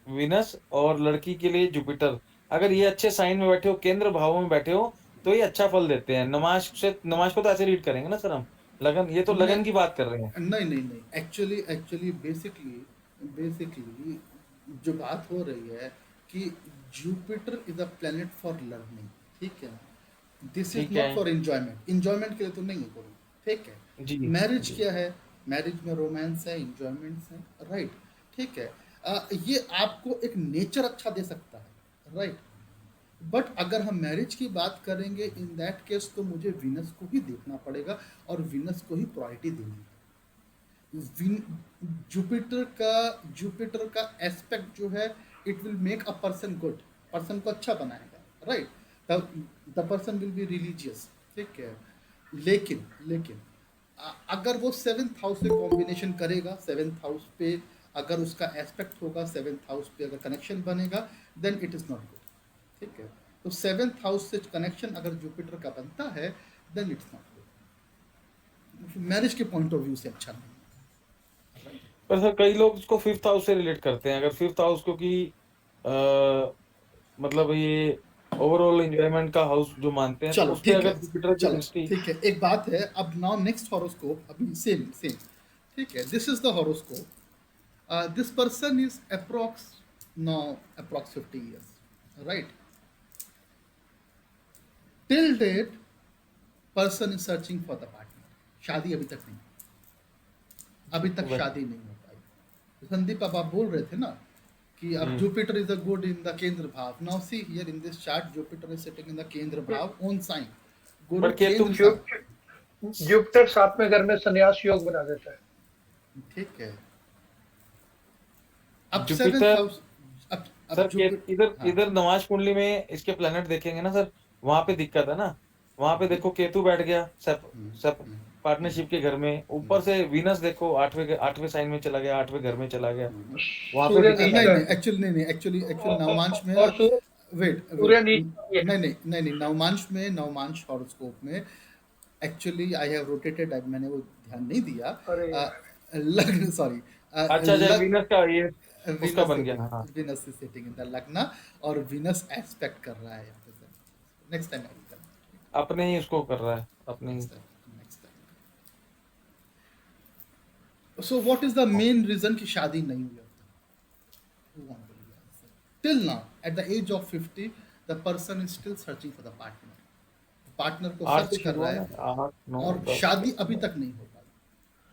विनस और लड़की के लिए जुपिटर, अगर ये अच्छे साइन में बैठे हो, केंद्र भाव में बैठे हो, तो ये अच्छा फल देते हैं। नमाज को तो ऐसे रीड करेंगे ना सर हम, लगन, ये तो लगन की बात कर रहे हैं। नहीं, एक्चुअली बेसिकली जो बात हो रही है कि Jupiter is a planet for learning, ठीक है, दिस इज ठीक है नॉट फॉर एंजॉयमेंट के लिए तो नहीं है कोई, ठीक है। जी, मैरिज जी। क्या है, मैरिज में रोमांस है, इंजॉयमेंट्स है, राइट, ठीक है। ये आपको एक नेचर अच्छा दे सकता है, राइट, बट अगर हम मैरिज की बात करेंगे इन दैट केस तो मुझे विनस को ही देखना पड़ेगा और विनस को ही प्रायोरिटी देनी है। जुपिटर का एस्पेक्ट जो है it will make a person good, person को अच्छा बनाएगा, right, the person will be religious, ठीक है। लेकिन अगर वो 7th हाउस से कॉम्बिनेशन करेगा, 7th हाउस पे अगर उसका एस्पेक्ट होगा, 7th हाउस पे अगर कनेक्शन बनेगा, then it is not good, ठीक है। तो 7th हाउस से कनेक्शन अगर जुपिटर का बनता है then it's not good, marriage के पॉइंट ऑफ व्यू से अच्छा नहीं। पर सर कई लोग इसको 5th हाउस से रिलेट करते हैं, अगर 5th हाउस, क्योंकि मतलब ये ओवरऑल एंजॉयमेंट का हाउस जो मानते हैं, तो चलो उसमें ठीक है, अगर जुपिटर की दृष्टि, ठीक है, एक बात है। अब नाउ नेक्स्ट हॉरोस्कोप, अभी सेम, ठीक है, this is the horoscope, this person is approx 50 years, right, till date person is searching for the partner, शादी अभी तक नहीं, शादी नहीं हो पाई। संदीप अब आप बोल रहे थे ना कि अब Jupiter is a good in the केंद्र भाव, now see here in this chart Jupiter is sitting in the केंद्र भाव ओन साइन, गुरु पर केतु जुपिटर 7वें घर में संन्यास योग बना देता है, ठीक है। अब जुपिटर 7th हाउस, अब सर हाँ। इधर नमाज कुंडली में इसके प्लेनेट देखेंगे ना सर, वहां पे दिक्कत है ना, वहां पे देखो केतु बैठ गया पार्टनरशिप के घर में, ऊपर से वीनस देखो 8वें साइन में चला गया, 8वें घर में चला गया, वहां पे सूर्य दिक्कत नीच नहीं है। का नहीं एक्चुअली नवमांश में और सूर्य वेट सूर्य नीच का नहीं नवमांश हॉरोस्कोप में एक्चुअली आई हैव रोटेटेड, मैंने वो ध्यान नहीं दिया। अरे लग्न सॉरी अच्छा वीनस का ये उसका विनस बन गया। हाँ Venus is sitting in the lagna और विनस एस्पेक्ट कर रहा है यहाँ पे sir. Next time I will अपने ही उसको कर रहा है, अपने ही। Next time. So what is the main reason कि शादी नहीं हुई अब तक? Till now at the age of 50 the person is still searching for the partner को 8 सर्च से कर शुरू रहा है है ना, 8 9 और 10। शादी अभी तक नहीं हो पाई।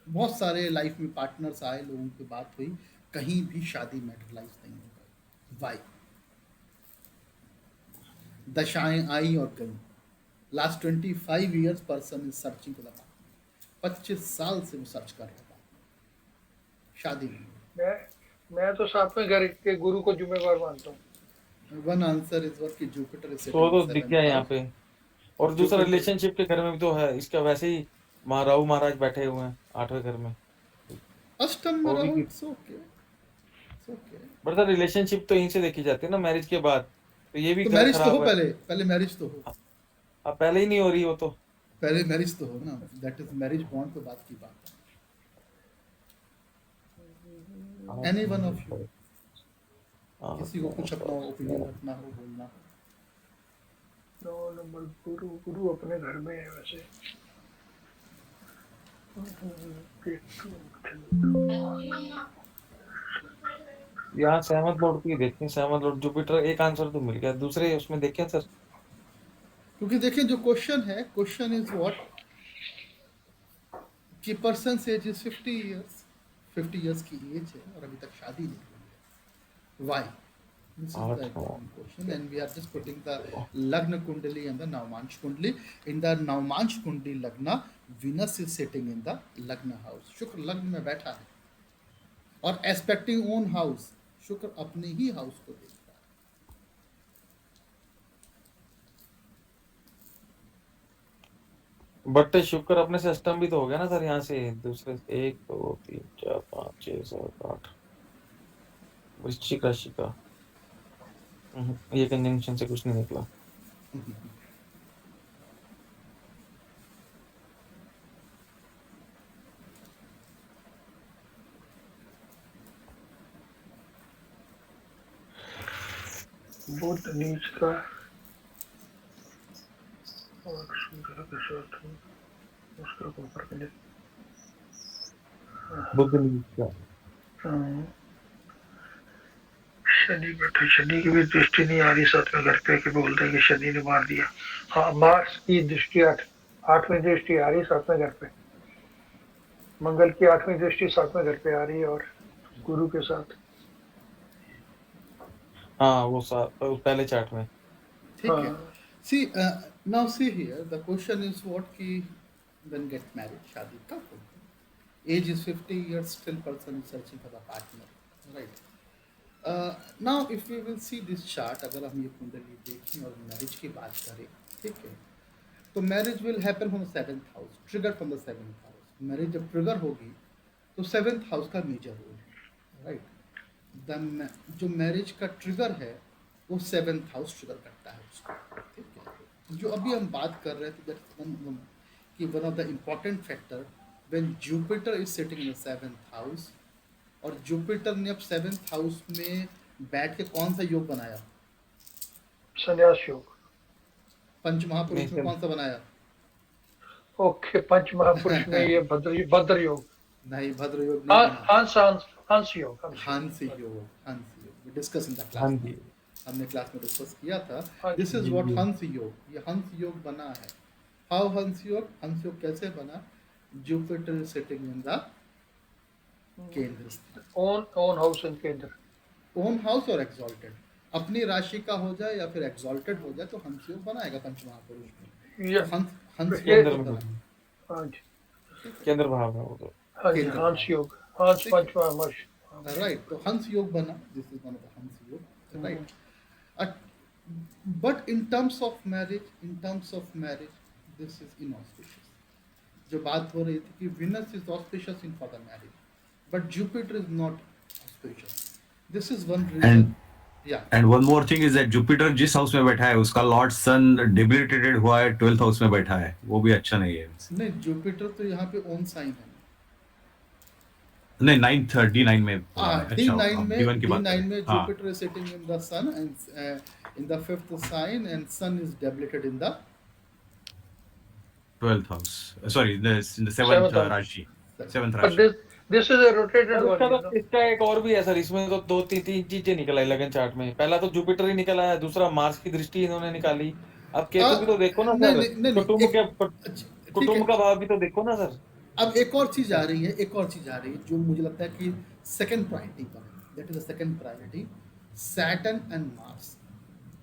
बहुत सारे लाइफ में पार्टनर्स आए, लोगों की बात हुई, कहीं भी शादी मैटेरियलाइज नहीं हो पाई। वाई? दशाएं आई और गई। Last 25 years person is searching for the partner. 25 साल से वो सर्च कर रहा था, शादी नहीं। मैं तो सातवें घर के गुरु को जिम्मेवार मानता हूँ। वन आंसर इज व्हाट कि जुपिटर इज तो दिख गया यहाँ पे। और दूसरा Jupiter- रिलेशनशिप के घर में भी तो है, इसका वैसे ही राहु महाराज बैठे हुए हैं 8वें घर में। अष्टम में वो भी रहो, कि- it's okay it's okay. But sir relationship तो यहीं से देखी जाती है ना, मैरिज के बाद। तो ये भी तो घर मैरिज तो खराब हो, है। पहले मैरिज तो हो, अब पहले ही नहीं हो रही हो तो। पहले मैरिज तो हो ना, दैट इज मैरिज बॉन्ड, तो बात की बात है। एनी वन ऑफ यू, किसी को कुछ अपना ओपिनियन रखना हो, बोलना हो। 9 नंबर गुरु अपने घर में है वैसे। यहाँ सहमत लॉर्ड की देखते हैं, सहमत लॉर्ड जुपिटर, एक आंसर तो मिल गया। दूसरे उसमें देखें सर। क्योंकि देखिए जो क्वेश्चन है, क्वेश्चन इज व्हाट कि पर्सन एज इज 50 इयर्स की एज है और अभी तक शादी नहीं हुई है। व्हाई? This is the अच्छा। important question, and we are just putting the Lagna Kundali and the Navmansh Kundali. In the Navmansh Kundali Lagna, Venus is sitting in the Lagna house. शुक्र लग्न में बैठा है और एस्पेक्टिंग ओन हाउस, शुक्र अपने ही house को देख रहा है। बट शुक्र अपने से अष्टम भी तो हो गया ना सर, यहाँ से दूसरे 1 2 3 4 5 6 7 8 वृश्चिक राशि का। ये कंजंक्शन से कुछ नहीं निकला। बुध नीच का और सूर्य के साथ उसका ऊपर के लिए बुध नीच का। शनि बैठे, शनि की भी दृष्टि नहीं आ रही 7वें घर पे कि बोलते हैं कि शनि ने मार दिया। हाँ, मार्स की दृष्टि 8वीं दृष्टि आ रही 7वें घर पे। मंगल की 8वीं दृष्टि 7वें घर पे आ रही है और गुरु के साथ। हाँ वो पहले चार्ट में। ठीक है। See, now see here, the question is what कि when get married, शादी कब होगी? Age is 50 years, still person is searching for the partner, right? Now if we will see this chart, अगर हम ये कुंडली देखें और मैरिज की बात करें, ठीक है, तो marriage will happen from 7th house, trigger from the 7th house. Marriage जब ट्रिगर होगी तो 7th हाउस का मेजर रोल है, राइट? जो मैरिज का ट्रिगर है वो 7th हाउस ट्रिगर करता है उसको, ठीक है। जो अभी हम बात कर रहे थे कि one of the important factor when Jupiter is sitting in the 7th house, और जुपिटर ने अब 7th हाउस में बैठ के कौन सा योग बनाया? संन्यास योग। पंच महापुरुष में कौन सा बनाया? ओके, पंच महापुरुष में ये भद्र योग नहीं, भद्र योग नहीं बना। हंस योग। हंस योग डिस्कस इन द हाँ क्लास, जी। हमने क्लास में डिस्कस किया था। हाँ दिस इज जी, व्हाट जी। हंस योग, ये हंस योग बना है। हाउ हंस योग कैसे बना? Jupiter is sitting in the केंद्र स्थान, ओन हाउस इन केंद्र। ओन हाउस और एक्सॉल्टेड, अपनी राशि का हो जाए या फिर एक्सॉल्टेड हो जाए तो हंस योग बनाएगा पंच महापुरुष में। ये हंस ये- योग केंद्र बना। में, हाँ जी, केंद्र भाव है वो तो। हाँ जी, केंद्र हंस योग, हंस ठीक पंच महापुरुष। राइट, तो हंस योग बना, this is one of the हंस योग, right. But in terms of marriage, this is inauspicious. जो बात हो रही थी कि Venus is auspicious in for the marriage, but Jupiter is not auspicious. This is one reason. And या and one more thing is that Jupiter जिस हाउस में बैठा है उसका लॉर्ड सन डिबिलिटेटेड हुआ है, 12th हाउस में बैठा है, वो भी अच्छा नहीं है. नहीं, जुपिटर तो यहाँ पे ओन साइन है. नहीं, 9th D9 में अच्छा D9 होगा. में D1 की बात D9 करें. में हाँ, Jupiter is sitting in the sun and in the fifth sign, and sun is debilitated in the 12th house. Sorry, in the 7th Seventh house. Rashi. 7th But Rashi. this is a rotated sir one, इसका you know. तो इसका एक और भी है sir, इसमें तो दो तीन तीन चीजें निकल आई लगन चार्ट में. पहला तो जुपिटर ही निकला है, दूसरा मार्स की दृष्टि इन्होंने निकाली. अब केतु भी तो देखो ना नहीं सर, नहीं नहीं, कुटुंब एक- के ठीक है. कुटुंब का भाव भी तो देखो ना सर. अब एक और चीज आ रही है, एक और चीज आ रही है जो मुझे लगता है कि सेकंड प्रायोरिटी पर है. That is the second priority. Saturn and Mars.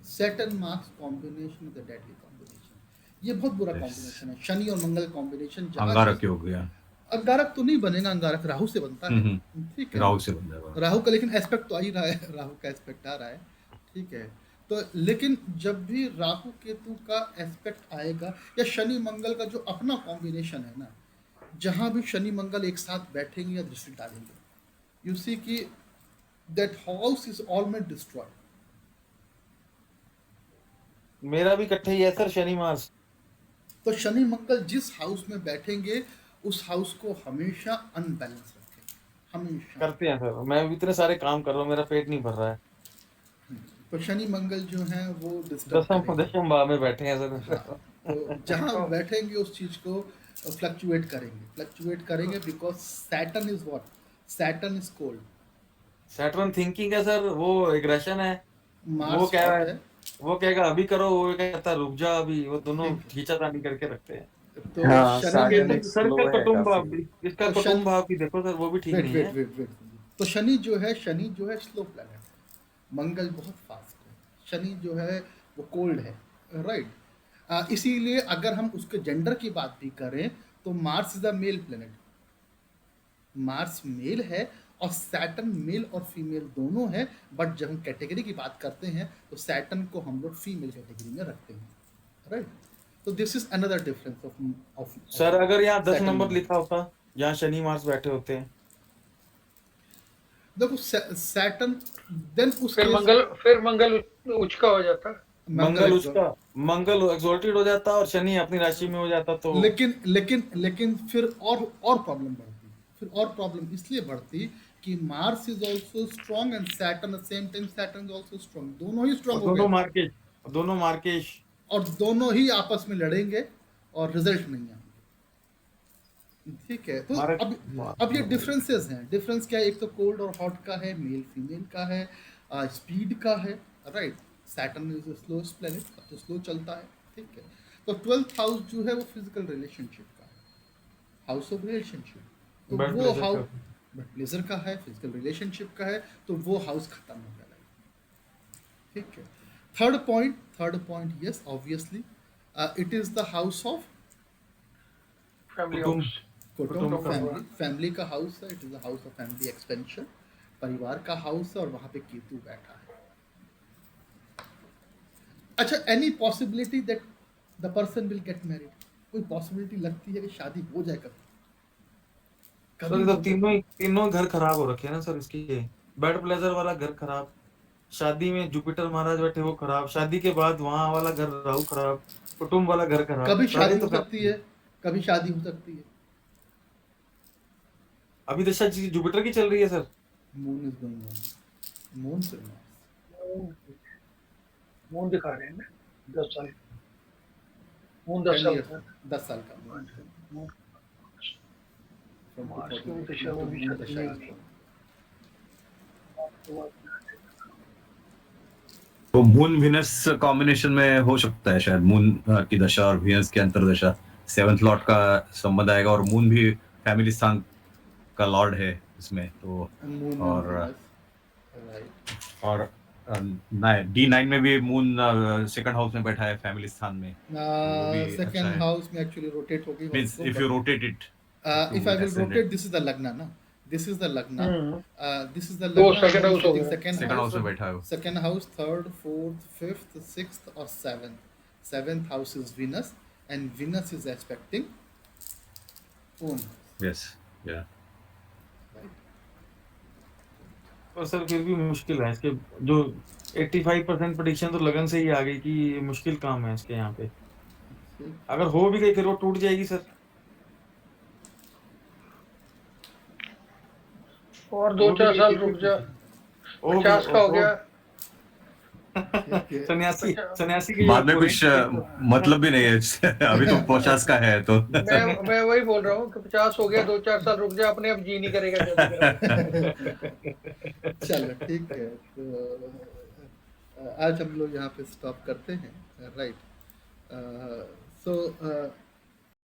Saturn Mars combination is the deadly combination. ये बहुत बुरा Yes. कॉम्बिनेशन है. शनि और मंगल कॉम्बिनेशन. अंगारक योग गया. अंगारक तो नहीं बनेगा, अंगारक राहु से बनता है. ठीक है. राहु से बन जाएगा. राहु का लेकिन एस्पेक्ट तो आ ही रहा है, राहु का एस्पेक्ट आ रहा है. ठीक है. तो लेकिन जब भी राहु केतु का एस्पेक्ट आएगा या शनि मंगल का जो अपना कॉम्बिनेशन है ना, जहां भी शनि मंगल एक साथ बैठेंगे या दृष्टि डालेंगे, यू सी कि that house is almost destroyed. मेरा भी इकट्ठे ही है सर शनि मार्स. तो शनि मंगल जिस हाउस में बैठेंगे उस हाउस को हमेशा अनबैलेंस रखेंगे, हमेशा. करते हैं सर, मैं भी इतने सारे काम कर रहा हूँ, मेरा पेट नहीं भर रहा है. तो शनि मंगल जो है वो डिस्टर्ब दसम भाव में बैठे हैं सर. तो जहाँ बैठेंगे उस चीज को फ्लक्चुएट करेंगे because Saturn is what. Saturn is cold. Saturn thinking है सर, वो एग्रेशन है. मार्स वो क्या hot है, वो कहेगा अभी करो, वो कहता है रुक जा अभी. वो दोनों ठीक है. खींचातानी करके रखते हैं. तो हाँ, शनि Saturn में एक सर slow इसका है कुटुंब भाव काफी. भी, इसका तो कुटुंब शनि- भाव भी देखो सर, वो भी ठीक वेट नहीं वेट है. वेट. तो शनि जो है स्लो प्लैनेट. मंगल बहुत फास्ट है. शनि जो है वो कोल्ड है. राइट. इसीलिए अगर हम उसके जेंडर की बात भी करें तो Mars is the male planet. Mars male है और सैटर्न मेल और फीमेल दोनों है. बट जब हम कैटेगरी की बात करते हैं तो सैटर्न को हम लोग फीमेल कैटेगरी में रखते हैं. राइट. तो this is another difference of sir अगर यहाँ 10 Saturn नंबर में। लिखा होता, यहाँ शनि मार्स बैठे होते हैं. देखो सैटर्न देन उस फिर मंगल उच्च का हो जाता. मंगल उसका मंगल एक्सॉल्टेड हो जाता और शनि अपनी राशि में हो जाता. तो लेकिन फिर और प्रॉब्लम बढ़ती. फिर और प्रॉब्लम इसलिए बढ़ती कि Mars is also strong and Saturn at same time. Saturn is also strong. दोनों ही स्ट्रांग हो गए दोनों मार्केश और दोनों ही आपस में लड़ेंगे और रिजल्ट नहीं आएंगे. ठीक है. तो अब ये डिफरेंसेस हैं. डिफरेंस क्या है? एक तो कोल्ड और हॉट का है, मेल फीमेल का है, स्पीड का है. Right. Saturn is slowest planet, तो स्लो चलता है. ठीक है. तो 12th हाउस जो है वो फिजिकल रिलेशनशिप का है, हाउस ऑफ रिलेशनशिप. तो But वो pleasure हाउस का. बट प्लेजर का है, फिजिकल रिलेशनशिप का है. तो वो हाउस खत्म हो गया. ठीक है. Third point yes obviously it is the house of family कुटुंब. हाउस. कुटुंब. कुटुंब. फैमिली का हाउस है. It is the house of family expansion. परिवार का हाउस है और वहां पे केतु बैठा है. अच्छा, any possibility that the person will get married? कोई पॉसिबिलिटी लगती है कि शादी हो जाए कभी? सर तो तीनों घर खराब हो रखे हैं ना सर इसके. बेड प्लेजर वाला घर खराब, शादी में जुपिटर महाराज बैठे वो खराब, शादी के बाद वहां वाला घर राहु खराब, कुटुंब वाला घर खराब. कभी सारे शादी तो हो सकती है, कभी शादी हो सकती है. अभी दशा जुपिटर की चल रही है sir. Moon is going on. Moon से मून दिखा रहे हैं ना 10 साल. मून 10 साल का. 10 साल का. मार्च की भी दशा वो भी शादी नहीं होनी. तो मून विनस कॉम्बिनेशन में हो सकता है शायद. मून की दशा और विनस की अंतर्दशा 7th लॉर्ड का संबंध आएगा और मून भी फैमिली स्थान का लॉर्ड है इसमें. तो मून और राइट. और D9 में भी मून 2nd हाउस में बैठा है फैमिली स्थान में. भी अच्छा सेकंड है. हाउस में एक्चुअली रोटेट हो गई. Means if you rotate it, if I will ascendant. rotate, this is the lagna, na? This is the lagna. This is the वो lagna. second house हो गया. सेकंड हाउस में बैठा है. Second house, third, fourth, fifth, sixth, or seventh. 7th house is Venus, and Venus is aspecting own, Yes. Yeah. right? पर sir फिर भी मुश्किल है इसके जो 85% प्रेडिक्शन तो लगन से ही आ गई कि ये मुश्किल काम है इसके यहाँ पे। ठीक अगर हो भी गई फिर वो टूट जाएगी सर। और हो भी 2-4 गई साल फिर भी रुक टूट जा, जाएगी। ओ 50 का हो गया। ठीक है। सन्यासी पचा- सन्यासी की बाद में ये कुछ point- मतलब भी नहीं है अभी तो 50 का है तो मैं वही बोल रहा हूँ कि 50 हो गया, 2-4 साल रुक जा, अपने अब जी नहीं करेगा जल्दी करेगा। चलो ठीक है, तो आज हम लोग यहाँ पे स्टॉप करते हैं, राइट। सो